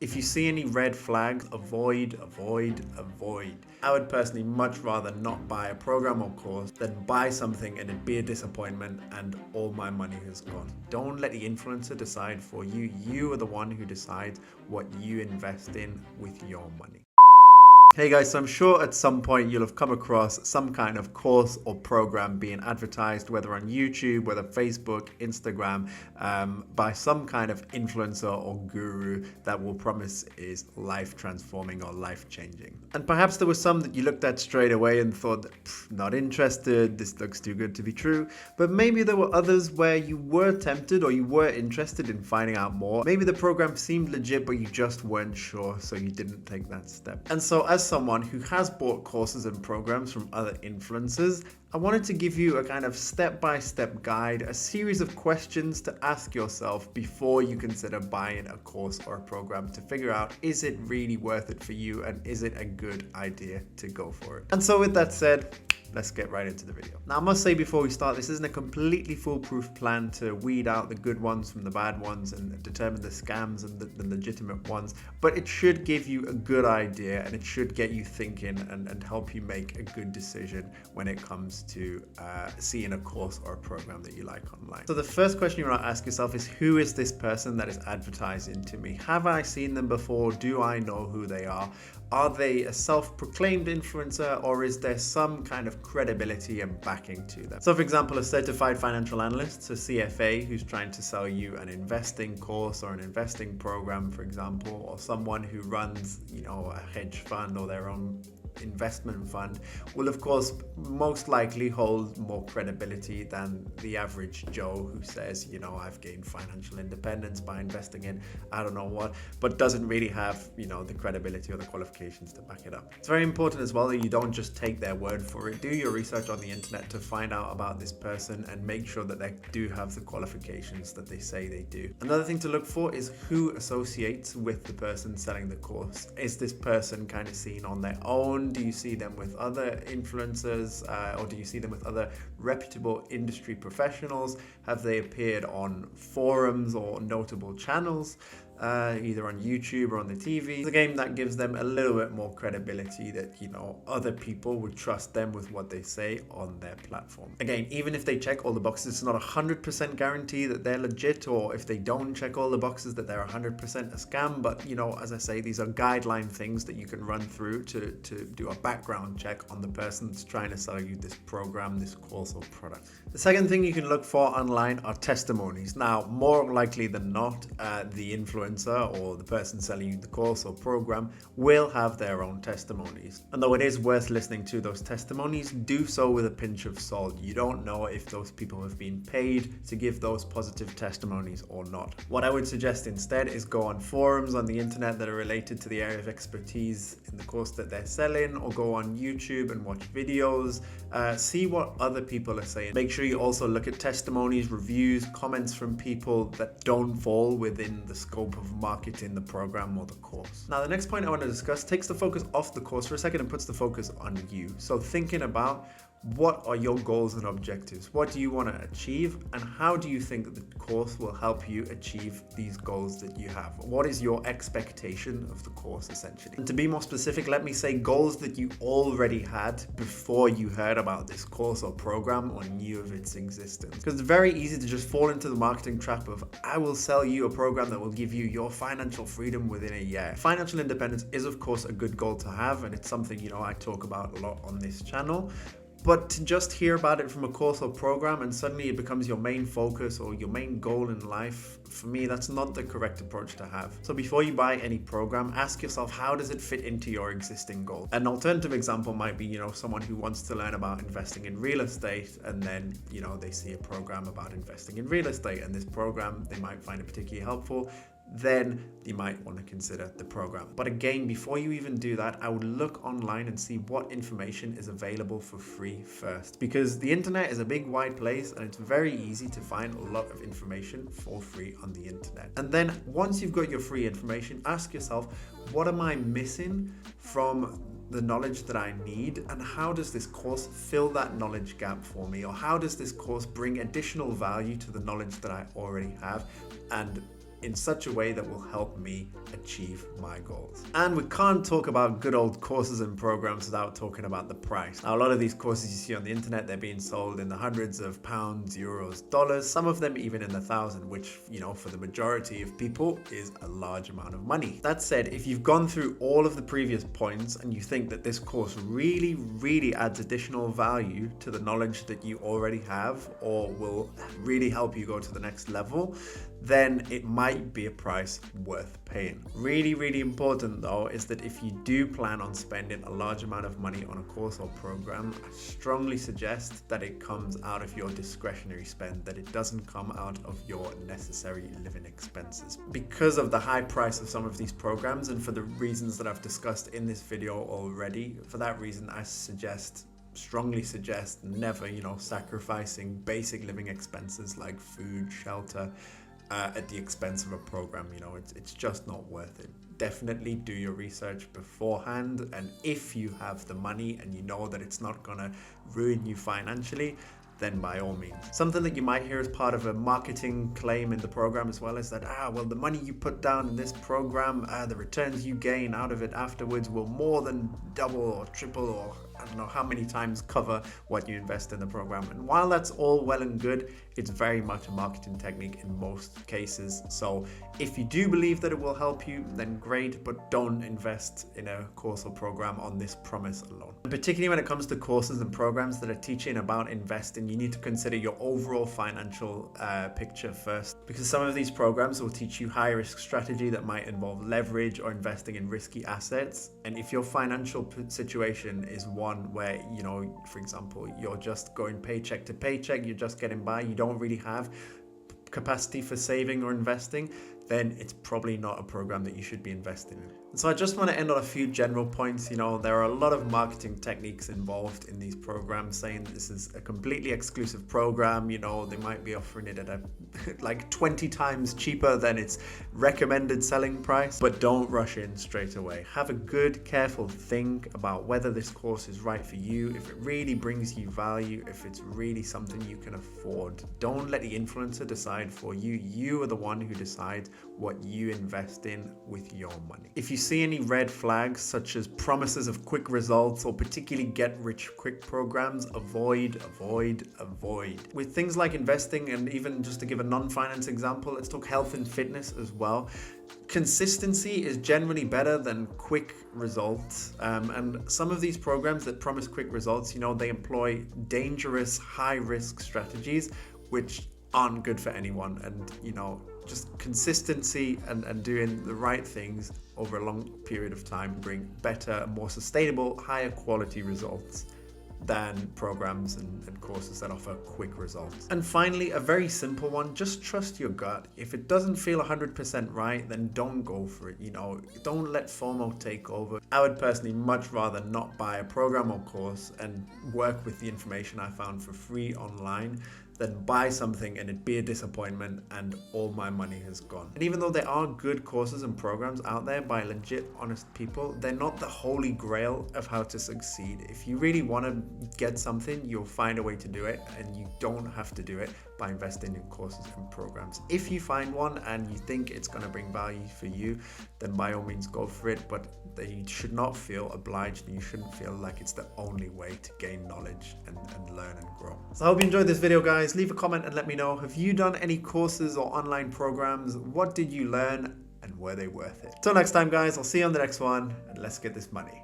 If you see any red flags, avoid. I would personally much rather not buy a program or course than buy something and it be a disappointment and all my money has gone. Don't let the influencer decide for you. You are the one who decides what you invest in with your money. Hey guys, so I'm sure at some point you'll have come across some kind of course or program being advertised, whether on YouTube, whether Facebook, Instagram, by some kind of influencer or guru that will promise is life transforming or life changing. And perhaps there were some that you looked at straight away and thought, not interested, this looks too good to be true. But maybe there were others where you were tempted or you were interested in finding out more. Maybe the program seemed legit, but you just weren't sure, so you didn't take that step. And so as someone who has bought courses and programs from other influencers, I wanted to give you a kind of step-by-step guide, a series of questions to ask yourself before you consider buying a course or a program to figure out, is it really worth it for you and is it a good idea to go for it? And so with that said, let's get right into the video. Now, I must say before we start, this isn't a completely foolproof plan to weed out the good ones from the bad ones and determine the scams and the legitimate ones, but it should give you a good idea and it should get you thinking and help you make a good decision when it comes to seeing a course or a program that you like online. So the first question you want to ask yourself is, who is this person that is advertising to me? Have I seen them before? Do I know who they are? Are they a self-proclaimed influencer, or is there some kind of credibility and backing to them? So for example, a certified financial analyst, a CFA, who's trying to sell you an investing course or an investing program, for example, or someone who runs, a hedge fund or their own investment fund, will of course most likely hold more credibility than the average Joe who says, I've gained financial independence by investing in I don't know what, but doesn't really have, the credibility or the qualifications to back it up. It's very important as well that you don't just take their word for it. Do your research on the internet to find out about this person and make sure that they do have the qualifications that they say they do. Another thing to look for is who associates with the person selling the course. Is this person kind of seen on their own? Do you see them with other influencers, or do you see them with other reputable industry professionals? Have they appeared on forums or notable channels, either on YouTube or on the TV? It's a game that gives them a little bit more credibility that, other people would trust them with what they say on their platform. Again, even if they check all the boxes, it's not 100% guarantee that they're legit, or if they don't check all the boxes that they're 100% a scam. But, as I say, these are guideline things that you can run through to do a background check on the person that's trying to sell you this program, this course or product. The second thing you can look for online are testimonies. Now, more likely than not, the influencer or the person selling you the course or program will have their own testimonies. And though it is worth listening to those testimonies, do so with a pinch of salt. You don't know if those people have been paid to give those positive testimonies or not. What I would suggest instead is go on forums on the internet that are related to the area of expertise in the course that they're selling, or go on YouTube and watch videos, see what other people are saying. Make sure you also look at testimonies, reviews, comments from people that don't fall within the scope of marketing the program or the course. Now, the next point I want to discuss takes the focus off the course for a second and puts the focus on you. So thinking about, what are your goals and objectives? What do you want to achieve? And how do you think the course will help you achieve these goals that you have? What is your expectation of the course, essentially? And to be more specific, let me say goals that you already had before you heard about this course or program or knew of its existence. Because it's very easy to just fall into the marketing trap of, I will sell you a program that will give you your financial freedom within a year. Financial independence is, of course, a good goal to have, and it's something, I talk about a lot on this channel. But to just hear about it from a course or program and suddenly it becomes your main focus or your main goal in life, for me, that's not the correct approach to have. So before you buy any program, ask yourself, how does it fit into your existing goal? An alternative example might be, someone who wants to learn about investing in real estate, and then, they see a program about investing in real estate, and this program they might find it particularly helpful. Then you might want to consider the program. But again, before you even do that, I would look online and see what information is available for free first, because the internet is a big wide place and it's very easy to find a lot of information for free on the internet. And then once you've got your free information, ask yourself, what am I missing from the knowledge that I need, and how does this course fill that knowledge gap for me? Or how does this course bring additional value to the knowledge that I already have? And in such a way that will help me achieve my goals. And we can't talk about good old courses and programs without talking about the price. Now, a lot of these courses you see on the internet, they're being sold in the hundreds of pounds, euros, dollars, some of them even in the thousand, which, for the majority of people is a large amount of money. That said, if you've gone through all of the previous points and you think that this course really adds additional value to the knowledge that you already have, or will really help you go to the next level, then it might be a price worth paying. Really important though is that if you do plan on spending a large amount of money on a course or program, I strongly suggest that it comes out of your discretionary spend, that it doesn't come out of your necessary living expenses. Because of the high price of some of these programs and for the reasons that I've discussed in this video already, for that reason I strongly suggest never, sacrificing basic living expenses like food, shelter, at the expense of a program. It's just not worth it. Definitely do your research beforehand, and if you have the money and you know that it's not gonna ruin you financially, then by all means. Something that you might hear as part of a marketing claim in the program as well is that, well, the money you put down in this program, the returns you gain out of it afterwards will more than double or triple, or I don't know how many times cover what you invest in the program. And while that's all well and good, it's very much a marketing technique in most cases. So if you do believe that it will help you, then great, but don't invest in a course or program on this promise alone. And particularly when it comes to courses and programs that are teaching about investing, you need to consider your overall financial picture first, because some of these programs will teach you high risk strategy that might involve leverage or investing in risky assets. And if your financial situation is one where, for example, you're just going paycheck to paycheck, you're just getting by, you don't really have capacity for saving or investing, then it's probably not a program that you should be investing in. And so I just want to end on a few general points. There are a lot of marketing techniques involved in these programs, saying this is a completely exclusive program. They might be offering it at like 20 times cheaper than its recommended selling price, but don't rush in straight away. Have a good, careful think about whether this course is right for you, if it really brings you value, if it's really something you can afford. Don't let the influencer decide for you. You are the one who decides what you invest in with your money. If you see any red flags such as promises of quick results or particularly get-rich-quick programs, avoid. With things like investing, and even just to give a non-finance example, let's talk health and fitness as well. Consistency is generally better than quick results, and some of these programs that promise quick results, they employ dangerous high-risk strategies which aren't good for anyone. And just consistency and doing the right things over a long period of time bring better, more sustainable, higher quality results than programs and courses that offer quick results. And finally, a very simple one, just trust your gut. If it doesn't feel 100% right, then don't go for it. Don't let FOMO take over. I would personally much rather not buy a program or course and work with the information I found for free online than buy something and it be a disappointment and all my money has gone. And even though there are good courses and programs out there by legit, honest people, they're not the holy grail of how to succeed. If you really want to get something, you'll find a way to do it, and you don't have to do it by investing in courses and programs. If you find one and you think it's going to bring value for you, then by all means go for it, but you should not feel obliged, and you shouldn't feel like it's the only way to gain knowledge and learn and grow. So I hope you enjoyed this video, guys. Leave a comment and let me know, have you done any courses or online programs? What did you learn and were they worth it? Till next time, guys, I'll see you on the next one, and let's get this money.